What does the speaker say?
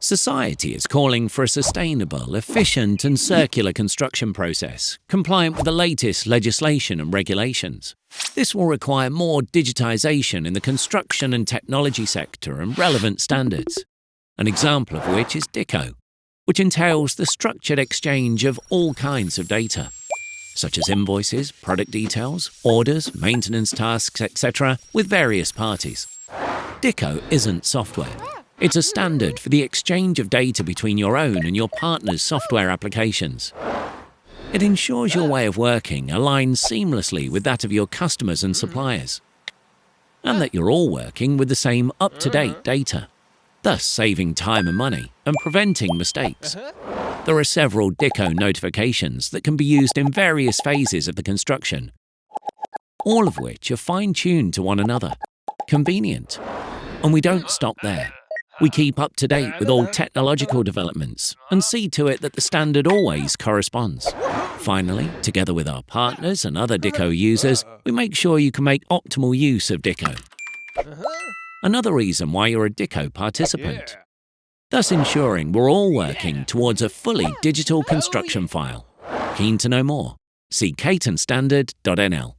Society is calling for a sustainable, efficient and circular construction process, compliant with the latest legislation and regulations. This will require more digitisation in the construction and technology sector and relevant standards, an example of which is DICO, which entails the structured exchange of all kinds of data, such as invoices, product details, orders, maintenance tasks, etc., with various parties. DICO isn't software. It's a standard for the exchange of data between your own and your partner's software applications. It ensures your way of working aligns seamlessly with that of your customers and suppliers, and that you're all working with the same up-to-date data, thus saving time and money and preventing mistakes. There are several DICO notifications that can be used in various phases of the construction, all of which are fine-tuned to one another. Convenient. And we don't stop there. We keep up to date with all technological developments and see to it that the standard always corresponds. Finally, together with our partners and other DICO users, we make sure you can make optimal use of DICO. Another reason why you're a DICO participant, thus ensuring we're all working towards a fully digital construction file. Keen to know more? See catonstandard.nl.